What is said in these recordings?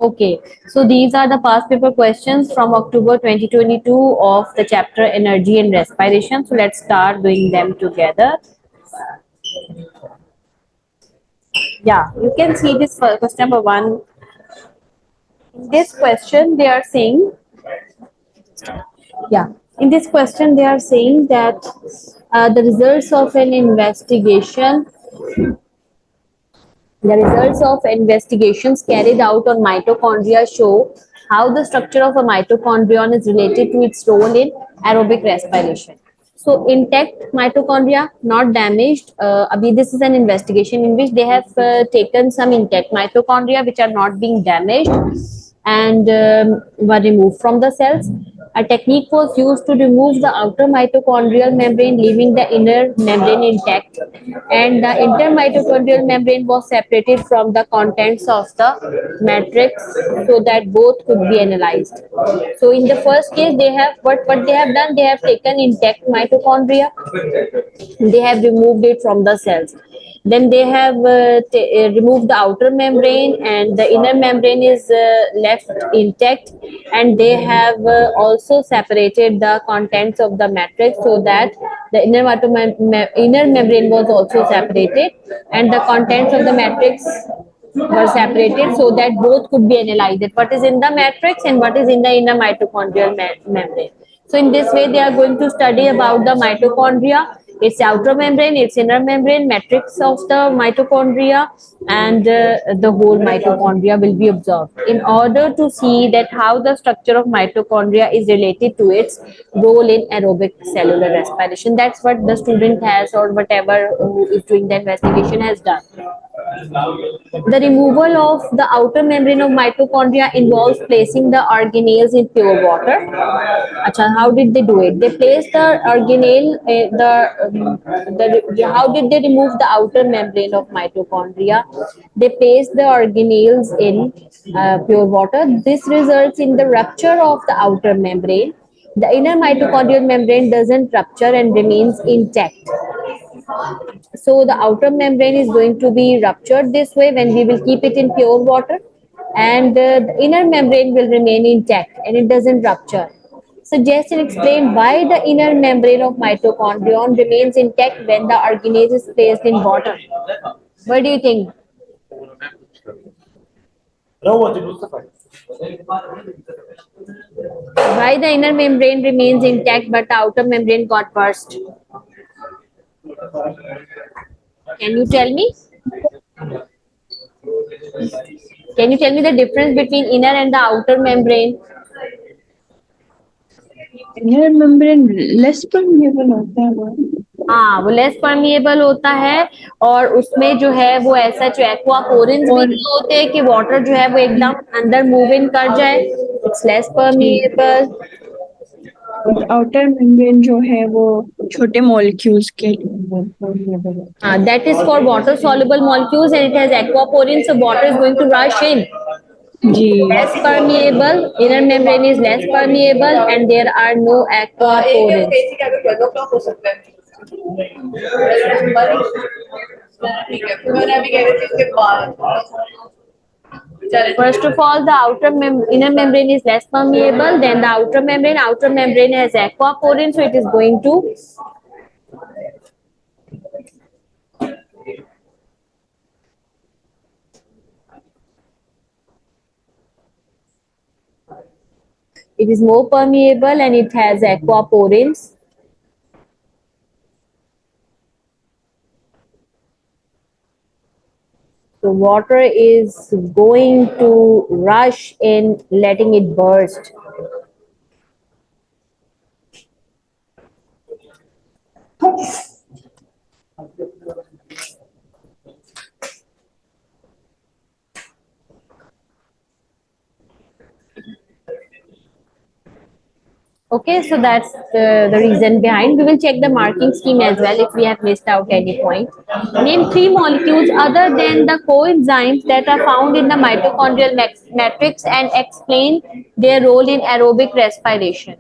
Okay, so these are the past paper questions from October 2022 of the chapter Energy and Respiration. So let's start doing them together. Yeah, you can see this question number one. In this question, they are saying, yeah, in this question, they are saying that the results of an investigation, the results of investigations carried out on mitochondria show how the structure of a mitochondrion is related to its role in aerobic respiration. So intact mitochondria, not damaged. This is an investigation in which they have taken some intact mitochondria which are not being damaged and were removed from the cells. A technique was used to remove the outer mitochondrial membrane, leaving the inner membrane intact, and the intermitochondrial membrane was separated from the contents of the matrix so that both could be analyzed. So in the first case, they have what they have done. They have taken intact mitochondria, they have removed it from the cells, then they have removed the outer membrane and the inner membrane is left intact, and they have also separated the contents of the matrix so that the inner membrane was also separated and the contents of the matrix were separated so that both could be analyzed, what is in the matrix and what is in the inner mitochondrial membrane. So in this way, they are going to study about the mitochondria, its outer membrane, its inner membrane, matrix of the mitochondria, and the whole mitochondria will be observed in order to see that how the structure of mitochondria is related to its role in aerobic cellular respiration. That's what the student has, or whatever who is doing the investigation has done. The removal of the outer membrane of mitochondria involves placing the organelles in pure water. Achha, how did they do it? They placed the organelle, how did they remove the outer membrane of mitochondria? They placed the organelles in pure water. This results in the rupture of the outer membrane. The inner mitochondrial membrane doesn't rupture and remains intact. So the outer membrane is going to be ruptured this way when we will keep it in pure water, and the inner membrane will remain intact and it doesn't rupture. Suggest and explain why the inner membrane of mitochondrion remains intact when the organelle is placed in water. What do you think? Why the inner membrane remains intact but the outer membrane got burst? Can you tell me? Can you tell me the difference between inner and the outer membrane? Inner membrane less permeable होता है वो. हाँ, वो less permeable होता है और उसमें जो है वो ऐसा जो एक्वापोरेंस भी नहीं होते कि वाटर जो है वो एकदम अंदर मूव इन कर जाए. It's less permeable. और आउटर मेम्ब्रेन जो है वो छोटे मॉलिक्यूल्स के That is for water soluble molecules and it has aquaporins, so water is going to rush in. Ji. Less permeable, inner membrane is less permeable and there are no aquaporins. First of all, the inner membrane is less permeable than the outer membrane. Outer membrane has aquaporin, so it is going to it is more permeable and it has aquaporins. So water is going to rush in, letting it burst. Okay, so that's the reason behind. We will check the marking scheme as well if we have missed out any point. Name 3 molecules other than the coenzymes that are found in the mitochondrial matrix and explain their role in aerobic respiration.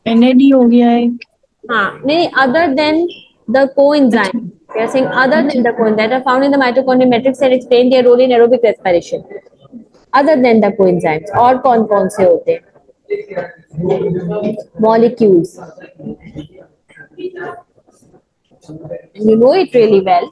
NAD हो गया एक. हाँ, नहीं, other than the coenzyme. We are saying other than the coenzymes that are found in the mitochondrial matrix and explain their role in aerobic respiration. Other than the coenzymes और कौन से होते हैं? Molecules. You know it really well.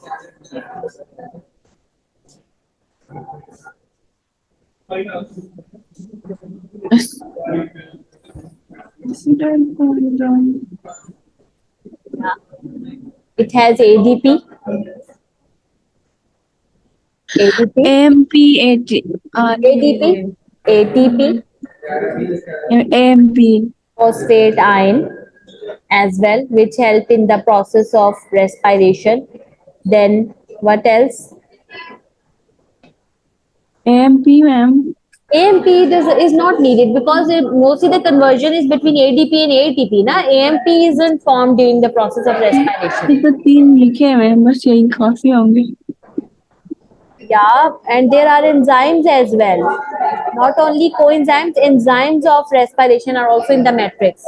It has ADP, ADP, AMP, ADP, ATP, AMP, phosphate ion as well, which help in the process of respiration. Then what else? AMP, ma'am. AMP is not needed because mostly the conversion is between ADP and ATP. Na? AMP isn't formed during the process of respiration. तो 3 लिखे हैं ma'am, बस यही काफी होंगे. Yeah, and there are enzymes as well. Not only coenzymes, enzymes of respiration are also in the matrix.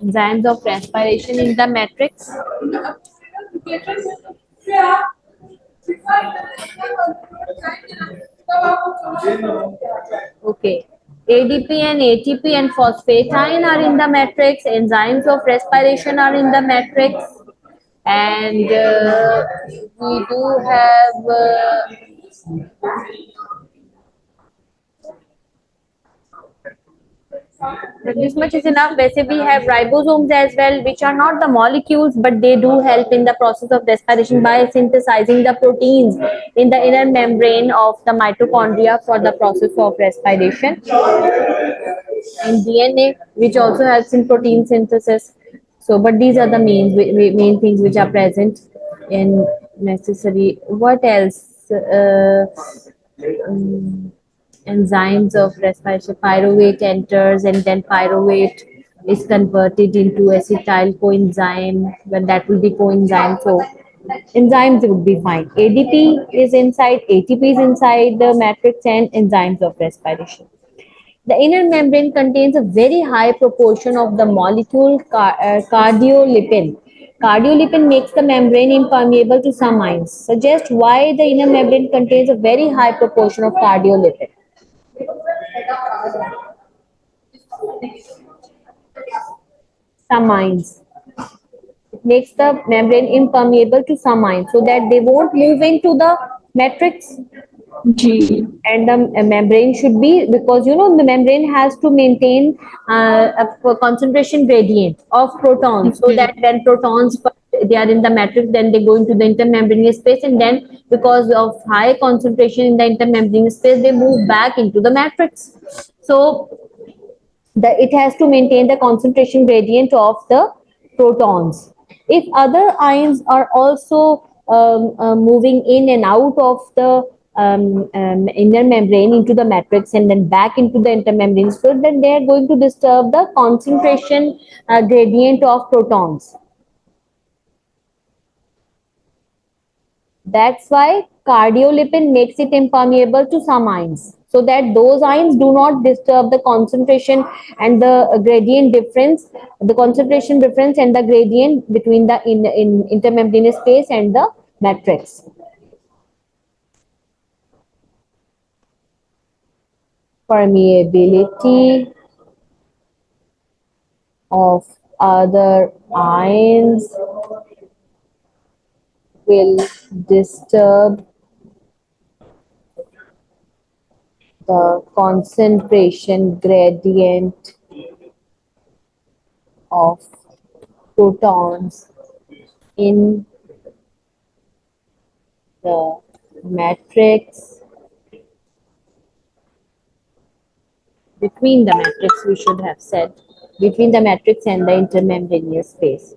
Enzymes of respiration in the matrix. Okay. ADP and ATP and phosphatine are in the matrix. Enzymes of respiration are in the matrix. And we do have but this much is enough. Basically, we have ribosomes as well, which are not the molecules, but they do help in the process of respiration by synthesizing the proteins in the inner membrane of the mitochondria for the process of respiration. And DNA, which also helps in protein synthesis. So, but these are the main things which are present in necessary. What else? Enzymes of respiration. Pyruvate enters, and then pyruvate is converted into acetyl coenzyme. When that will be coenzyme, so enzymes would be fine. ADP is inside, ATP is inside the matrix, and enzymes of respiration. The inner membrane contains a very high proportion of the molecule cardiolipin. Cardiolipin makes the membrane impermeable to some ions. Suggest why the inner membrane contains a very high proportion of cardiolipin. Some ions. It makes the membrane impermeable to some ions so that they won't move into the matrix. G. And the membrane should be, because you know the membrane has to maintain a concentration gradient of protons, so that when protons they are in the matrix, then they go into the intermembrane space, and then because of high concentration in the intermembrane space, they move back into the matrix. So it has to maintain the concentration gradient of the protons. If other ions are also moving in and out of the inner membrane into the matrix and then back into the intermembrane fluid, then they are going to disturb the concentration gradient of protons. That's why cardiolipin makes it impermeable to some ions, so that those ions do not disturb the concentration and the gradient difference, the concentration difference and the gradient between the in intermembranous space and the matrix. Permeability of other ions will disturb the concentration gradient of protons in the matrix, between the matrix, we should have said, between the matrix and the intermembraneous space.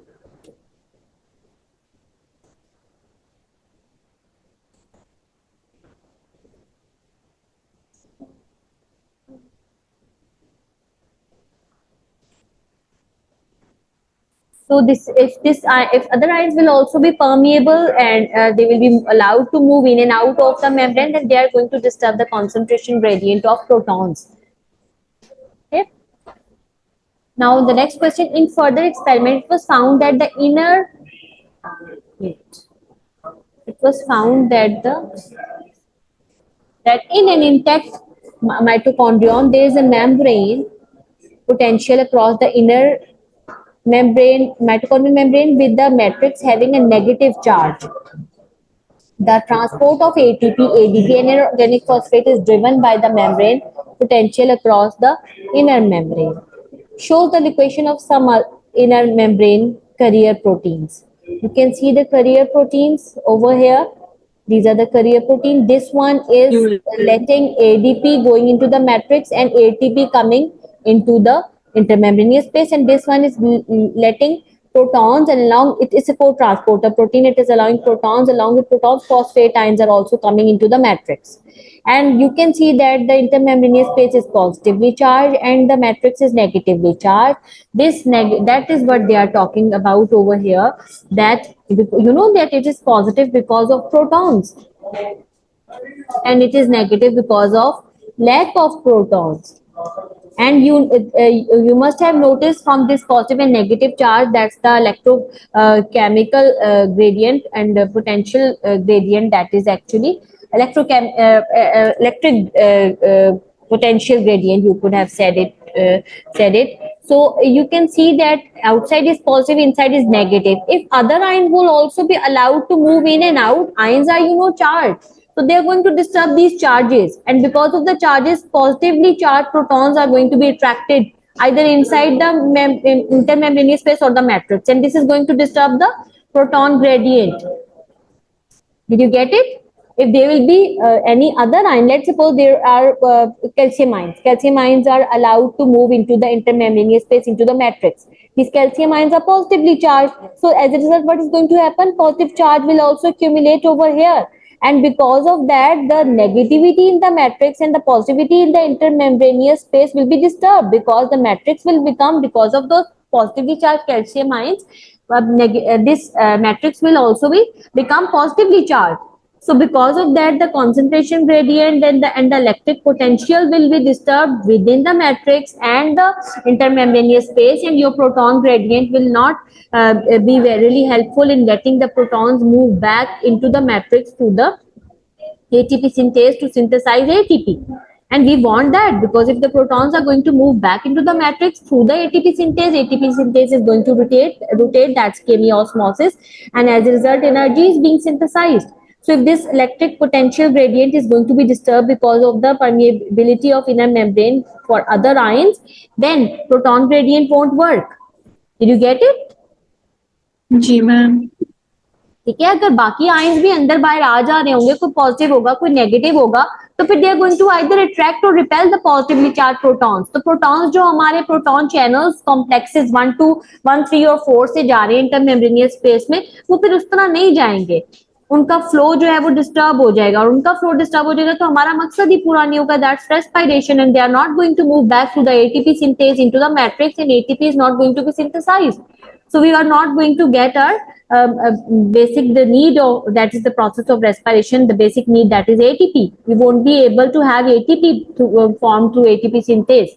So if other ions will also be permeable and they will be allowed to move in and out of the membrane, then they are going to disturb the concentration gradient of protons. Now the next question, in further experiment, it was found that the inner, wait, it was found that in an intact mitochondrion, there is a membrane potential across the inner membrane, mitochondrial membrane, with the matrix having a negative charge. The transport of ATP, ADP, and inorganic phosphate is driven by the membrane potential across the inner membrane. Shows the equation of some inner membrane carrier proteins. You can see the carrier proteins over here. These are the carrier protein. This one is letting ADP going into the matrix and ATP coming into the intermembrane space, and this one is letting protons, and along it is a co-transporter protein. It is allowing protons, along with protons phosphate ions are also coming into the matrix. And you can see that the intermembrane space is positively charged and the matrix is negatively charged. That is what they are talking about over here, that you know that it is positive because of protons and it is negative because of lack of protons. And you must have noticed from this positive and negative charge, that's the electrochemical gradient and potential gradient, that is actually electric potential gradient, you could have said it. So you can see that outside is positive, inside is negative. If other ions will also be allowed to move in and out, ions are charged, so they are going to disturb these charges, and because of the charges, positively charged protons are going to be attracted either inside the intermembrane space or the matrix, and this is going to disturb the proton gradient. Did you get it? If there will be any other ion, let's suppose there are calcium ions. Calcium ions are allowed to move into the intermembrane space, into the matrix. These calcium ions are positively charged. So as a result, what is going to happen? Positive charge will also accumulate over here. And because of that, the negativity in the matrix and the positivity in the intermembrane space will be disturbed, because the matrix will become, because of those positively charged calcium ions, this matrix will also become positively charged. So because of that, the concentration gradient and the electric potential will be disturbed within the matrix and the intermembrane space, and your proton gradient will not be very helpful in letting the protons move back into the matrix to the ATP synthase to synthesize ATP. And we want that, because if the protons are going to move back into the matrix through the ATP synthase is going to rotate, that's chemiosmosis, and as a result, energy is being synthesized. So if this electric potential gradient is going to be disturbed because of the permeability of inner membrane for other ions, then proton gradient won't work. Did you get it? जी ma'am. ठीक है. अगर बाकी ions भी अंदर बाहर आ जा रहे होंगे, कोई पॉजिटिव होगा कोई नेगेटिव होगा, तो फिर they are going to either attract or repel the positively charge protons. तो प्रोटॉन्स जो हमारे प्रोटॉन चैनल्स कॉम्प्लेक्सेस 1, 2, 1, 3 और 4 से जा रहे हैं इंटरमेम्ब्रेनियस स्पेस में, वो फिर उस तरह नहीं जाएंगे. उनका फ्लो जो है वो डिस्टर्ब हो जाएगा, और उनका फ्लो डिस्टर्ब हो जाएगा तो हमारा मकसद ही पूरा नहीं होगा. That's respiration, and they are not going to move back to the ATP synthase into the matrix, and ATP is not going to be synthesised. So we are not going to get our the need of, that is the process of respiration, the basic need, that is ATP. We won't be able to have ATP to form through ATP synthase.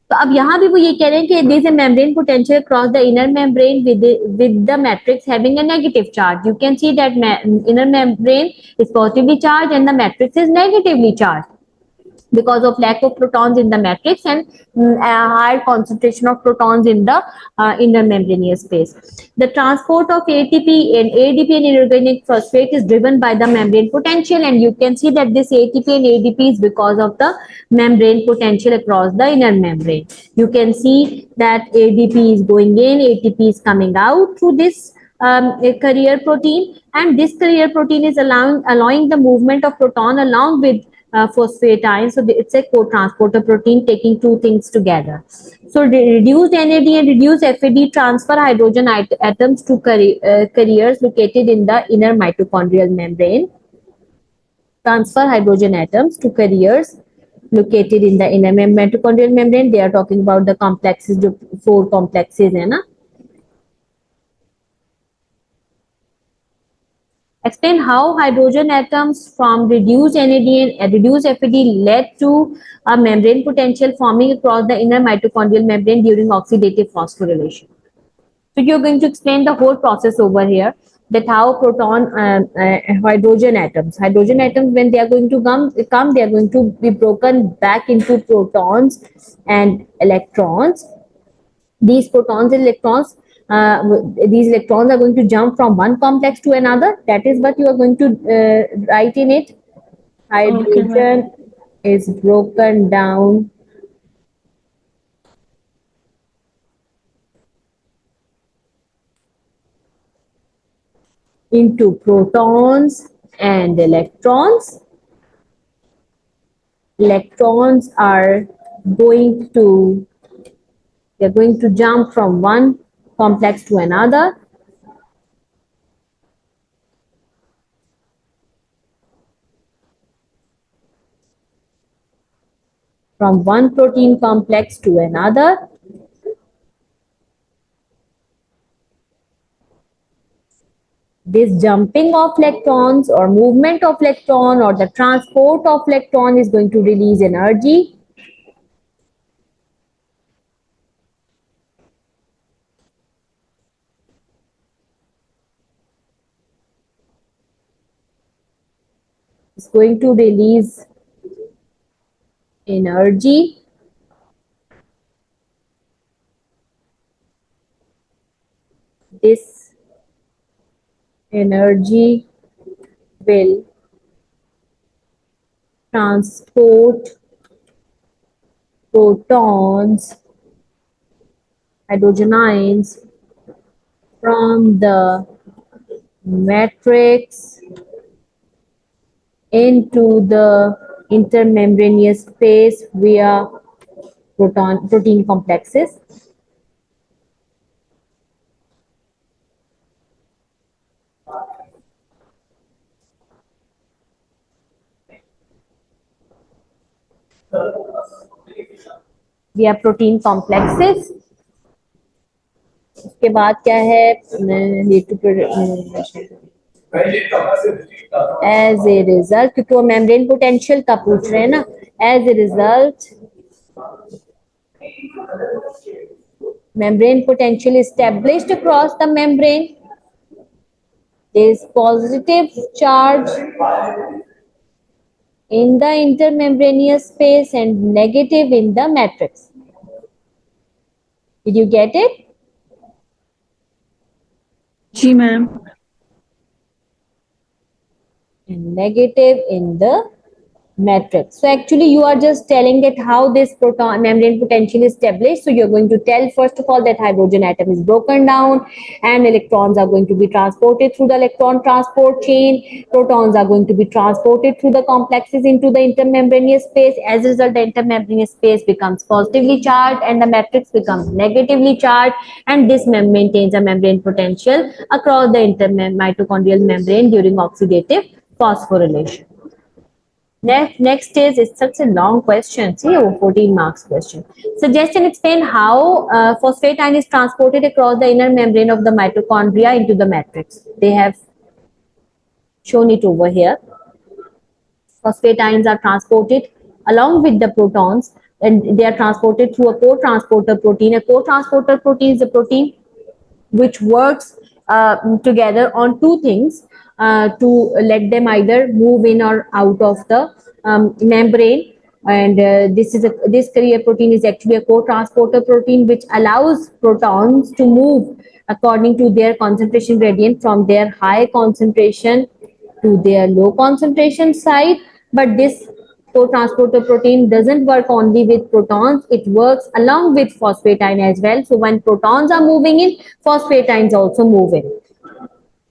तो अब यहाँ भी वो ये कह रहे हैं कि there is a membrane potential across the inner membrane with the matrix having a negative charge. You can see that inner membrane is positively charged and the matrix is negatively charged because of lack of protons in the matrix and a higher concentration of protons in the inner membraneous space. The transport of ATP and ADP and inorganic phosphate is driven by the membrane potential, and you can see that this ATP and ADP is because of the membrane potential across the inner membrane. You can see that ADP is going in, ATP is coming out through this a carrier protein, and this carrier protein is allowing the movement of proton along with phosphate ions. So it's a co-transporter protein taking two things together. So reduced NAD and reduced FAD transfer hydrogen atoms to carriers located in the inner mitochondrial membrane. Transfer hydrogen atoms to carriers located in the inner mitochondrial membrane. They are talking about the complexes, the 4 complexes है ना. Explain how hydrogen atoms from reduced NAD and reduced FAD led to a membrane potential forming across the inner mitochondrial membrane during oxidative phosphorylation. So you're going to explain the whole process over here, that how hydrogen atoms, when they are going to come, they are going to be broken back into protons and electrons. These protons and electrons, these electrons are going to jump from one complex to another. That is what you are going to write in it. Okay, ma'am. Hydrogen is broken down into protons and electrons. Electrons are going to, they're going to jump from one complex to another. From one protein complex to another. This jumping of electrons or movement of electron or the transport of electron is going to release energy. It's going to release energy. This energy will transport protons, hydrogen ions from the matrix into the intermembraneous space via protein complexes. Via protein complexes. उसके बाद क्या है, as a result, क्योंकि वो membrane potential का पूछ रहे हैं ना, as a result membrane potential established across the membrane. There is positive charge in the intermembraneous space and negative in the matrix. Did you get it? जी ma'am. And negative in the matrix. So actually you are just telling that how this proton membrane potential is established. So you're going to tell first of all that hydrogen atom is broken down and electrons are going to be transported through the electron transport chain. Protons are going to be transported through the complexes into the intermembraneous space. As a result, the intermembraneous space becomes positively charged and the matrix becomes negatively charged, and this maintains a membrane potential across the mitochondrial membrane during oxidative phosphorylation. Next is, it's such a long question. See, 14 marks question. Suggest and explain how phosphate ion is transported across the inner membrane of the mitochondria into the matrix. They have shown it over here. Phosphate ions are transported along with the protons, and they are transported through a co-transporter protein. A co-transporter protein is a protein which works together on two things to let them either move in or out of the membrane. And this carrier protein is actually a co-transporter protein which allows protons to move according to their concentration gradient from their high concentration to their low concentration side. But this co-transporter protein doesn't work only with protons, it works along with phosphate ion as well. So when protons are moving in, phosphate ions also move in.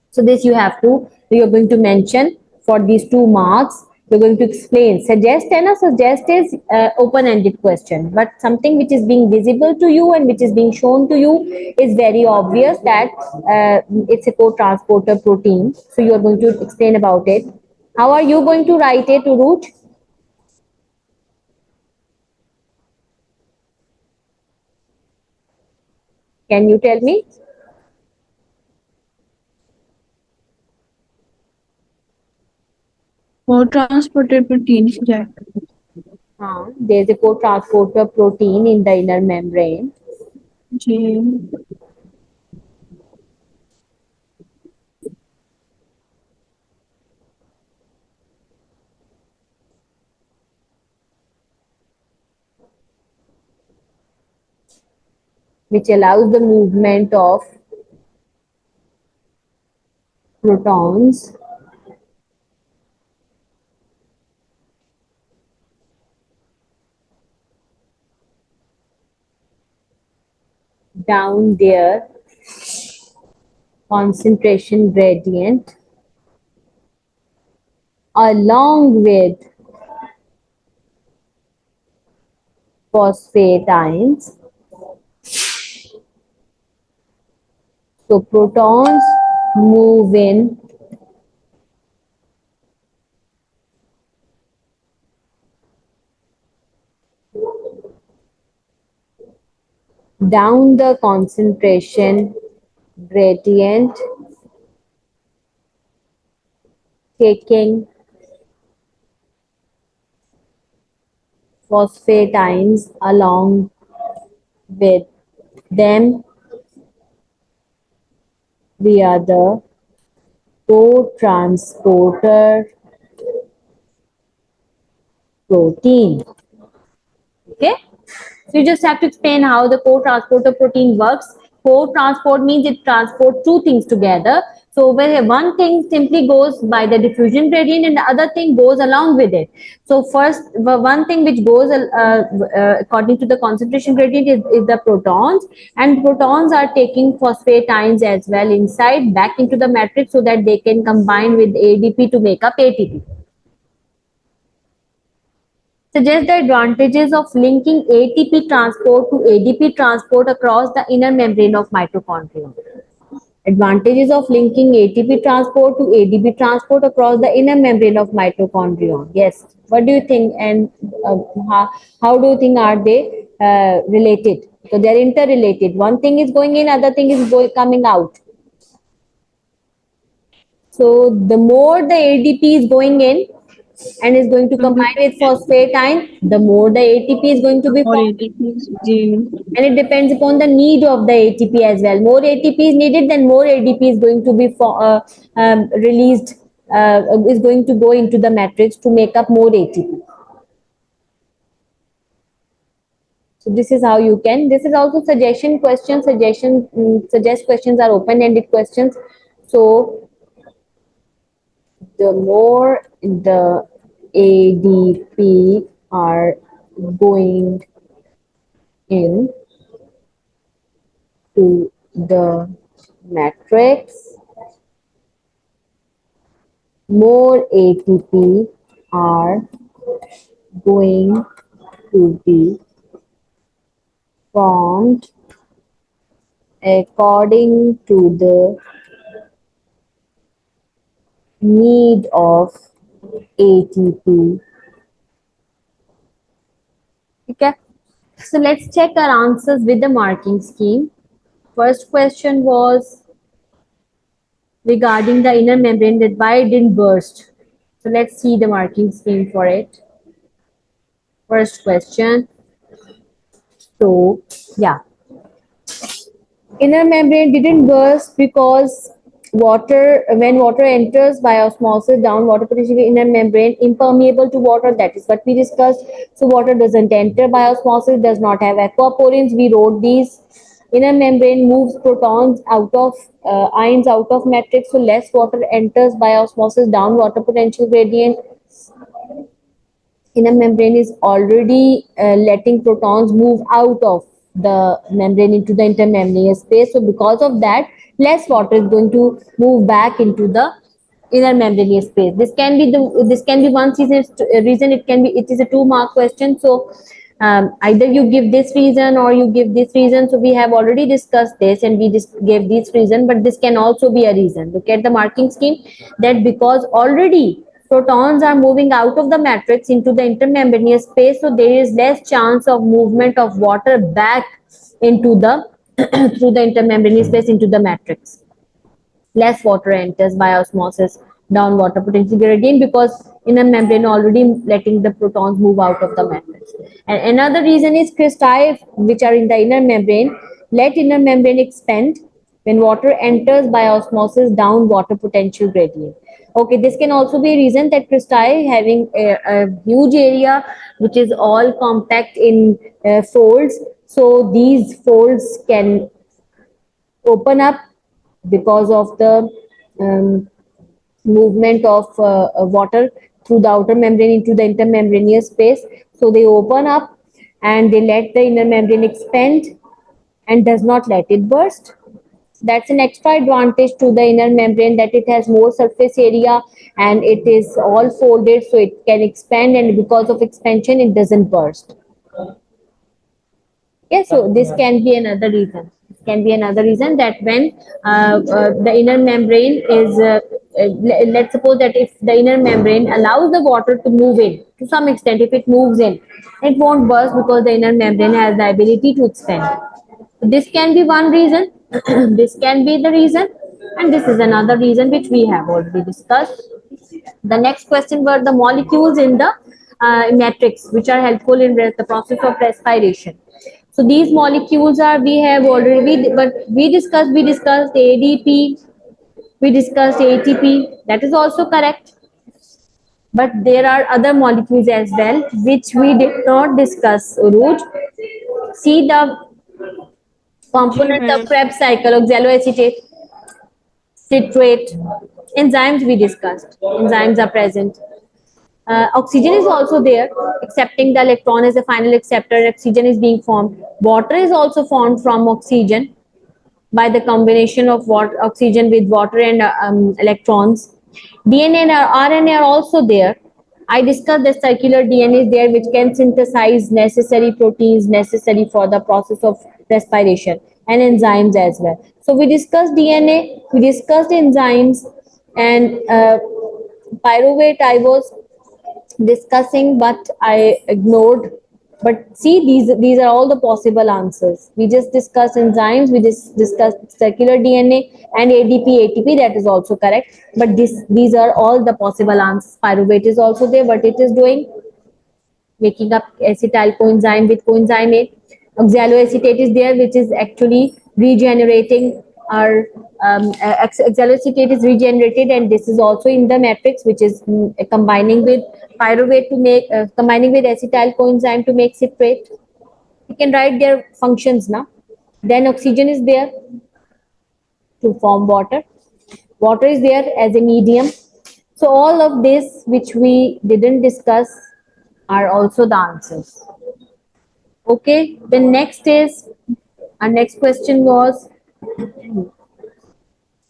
So this you're going to mention for these 2 marks. You're going to explain. Suggest is open-ended question, but something which is being visible to you and which is being shown to you is very obvious that it's a co-transporter protein. So you're going to explain about it. How are you going to write it, Uruj? Can you tell me? co-transported protein is that? There's a co-transporter protein in the inner membrane जी which allows the movement of protons down their concentration gradient along with phosphate ions. So protons move in down the concentration gradient, taking phosphate ions along with them via the co-transporter protein. Okay, so you just have to explain how the co-transporter protein works. Co-transport means it transports two things together. So where one thing simply goes by the diffusion gradient and the other thing goes along with it. So first, the one thing which goes according to the concentration gradient is the protons, and protons are taking phosphate ions as well inside back into the matrix so that they can combine with ADP to make up ATP. Suggest the advantages of linking ATP transport to ADP transport across the inner membrane of mitochondria. Advantages of linking ATP transport to ADP transport across the inner membrane of mitochondria. Yes. What do you think? And how do you think are they related? So they are interrelated. One thing is going in, other thing is coming out. So the more the ADP is going in and is going to combine with phosphate ion, the more the ATP is going to be और formed. ATPs जी And it depends upon the need of the ATP as well. More ATP is needed, then more ADP is going to be released, is going to go into the matrix to make up more ATP. So this is how you can. This is also suggestion questions. Suggest questions are open-ended questions. So the more the ADP are going in to the matrix, more ATP are going to be formed according to the need of ATP. Okay. So let's check our answers with the marking scheme. First question was regarding the inner membrane, that why it didn't burst. So let's see the marking scheme for it. First question. So yeah, inner membrane didn't burst because when water enters by osmosis down water potential inner membrane impermeable to water, that is what we discussed. So water doesn't enter by osmosis, does not have aquaporins, we wrote these. Inner membrane moves protons out of ions out of matrix, so less water enters by osmosis down water potential gradient. Inner membrane is already letting protons move out of the membrane into the intermembrane space. So because of that, less water is going to move back into the inner membrane space. This can be one reason. It is a 2-mark question. So either you give this reason or you give this reason. So we have already discussed this and we just gave this reason, but this can also be a reason. Look at the marking scheme, that because already protons are moving out of the matrix into the intermembrane space, so there is less chance of movement of water back into the through the intermembrane space into the matrix. Less water enters by osmosis down water potential gradient, because inner membrane already letting the protons move out of the matrix. And another reason is crystalli, which are in the inner membrane, let inner membrane expand when water enters by osmosis down water potential gradient. Okay, this can also be a reason that crystalli having a huge area which is all compact in folds. So these folds can open up because of the um, movement of water through the outer membrane into the intermembranous space. So they open up and they let the inner membrane expand and does not let it burst. That's an extra advantage to the inner membrane, that it has more surface area and it is all folded, so it can expand, and because of expansion it doesn't burst. Yeah, so this can be another reason. This can be another reason that when the inner membrane is, let's suppose that if the inner membrane allows the water to move in to some extent, if it moves in, it won't burst because the inner membrane has the ability to expand. So this can be one reason, this can be the reason, and this is another reason which we have already discussed. The next question were the molecules in the matrix which are helpful in the process of respiration. So these molecules are, we have already, but we discussed ADP, we discussed ATP. That is also correct. But there are other molecules as well which we did not discuss. Uruj, see the जी components of ma'am. Krebs cycle, oxaloacetate, citrate, enzymes we discussed. Enzymes are present. Oxygen is also there, accepting the electron as the final acceptor. Oxygen is being formed. Water is also formed from oxygen by the combination of water, oxygen with water and electrons. DNA and RNA are also there. I discussed the circular DNA is there, which can synthesize necessary proteins necessary for the process of respiration, and enzymes as well. So we discussed DNA, we discussed enzymes, and pyruvate I was discussing, but I ignored. But see, these are all the possible answers. We just discussed enzymes, we just discussed circular DNA and ADP, ATP. That is also correct. But these are all the possible answers. Pyruvate is also there. What it is doing? Making up acetyl coenzyme with coenzyme A. Oxaloacetate is there, which is actually regenerating our oxaloacetate is regenerated, and this is also in the matrix, which is combining with pyruvate to make combining with acetyl coenzyme to make citrate. You can write their functions now. Then oxygen is there to form water. Water is there as a medium. So all of this which we didn't discuss are also the answers. Okay, the next is, our next question was,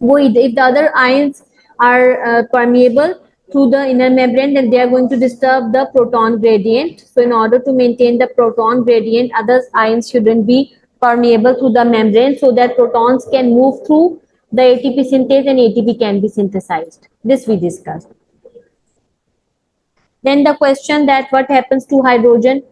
if the other ions are permeable through the inner membrane, then they are going to disturb the proton gradient. So in order to maintain the proton gradient, other ions shouldn't be permeable through the membrane, so that protons can move through the ATP synthase and ATP can be synthesized. This we discussed. Then the question that what happens to hydrogen?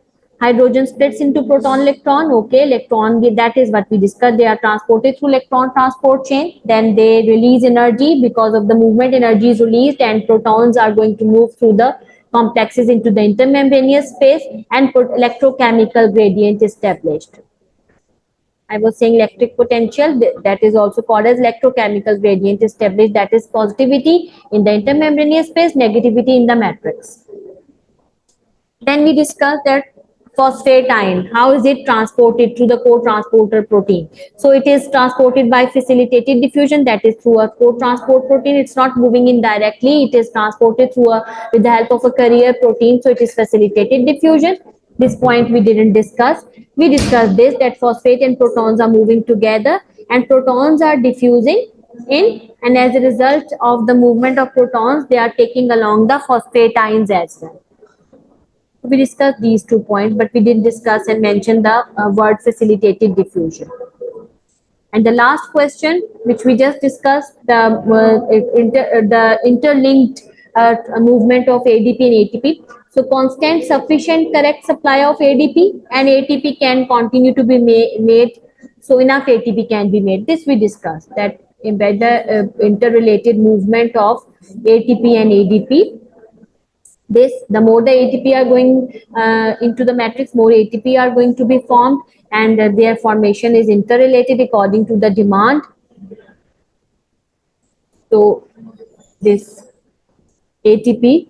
Hydrogen splits into proton electron. Okay, electron, that is what we discussed. They are transported through electron transport chain. Then they release energy. Because of the movement, energy is released and protons are going to move through the complexes into the intermembranous space and put electrochemical gradient established. I was saying electric potential, that is also called as electrochemical gradient established, that is positivity in the intermembranous space, negativity in the matrix. Then we discussed that phosphate ion, how is it transported through the co-transporter protein? So it is transported by facilitated diffusion, that is through a co-transport protein. It's not moving in directly, it is transported through with the help of a carrier protein, so it is facilitated diffusion. This point we didn't discuss. We discussed this, that phosphate and protons are moving together and protons are diffusing in, and as a result of the movement of protons, they are taking along the phosphate ions as well. We discussed these 2 points, but we didn't discuss and mention the word facilitated diffusion. And the last question, which we just discussed, the interlinked movement of ADP and ATP. So constant, sufficient, correct supply of ADP and ATP can continue to be made. So enough ATP can be made. This we discussed, that embed the interrelated movement of ATP and ADP. The more the ATP are going into the matrix, more ATP are going to be formed, and their formation is interrelated according to the demand. So this ATP,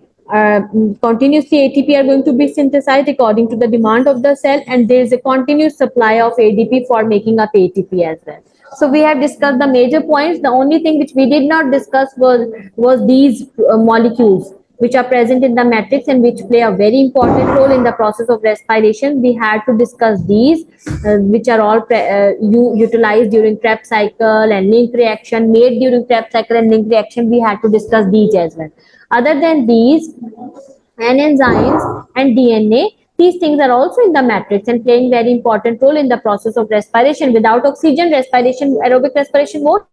continuously ATP are going to be synthesized according to the demand of the cell, and there is a continuous supply of ADP for making up ATP as well. So we have discussed the major points. The only thing which we did not discuss was these molecules which are present in the matrix and which play a very important role in the process of respiration. We had to discuss these, which are all utilized during Krebs cycle and link reaction, made during Krebs cycle and link reaction. We had to discuss these as well. Other than these, enzymes and DNA, these things are also in the matrix and playing very important role in the process of respiration. Without oxygen, respiration, aerobic respiration won't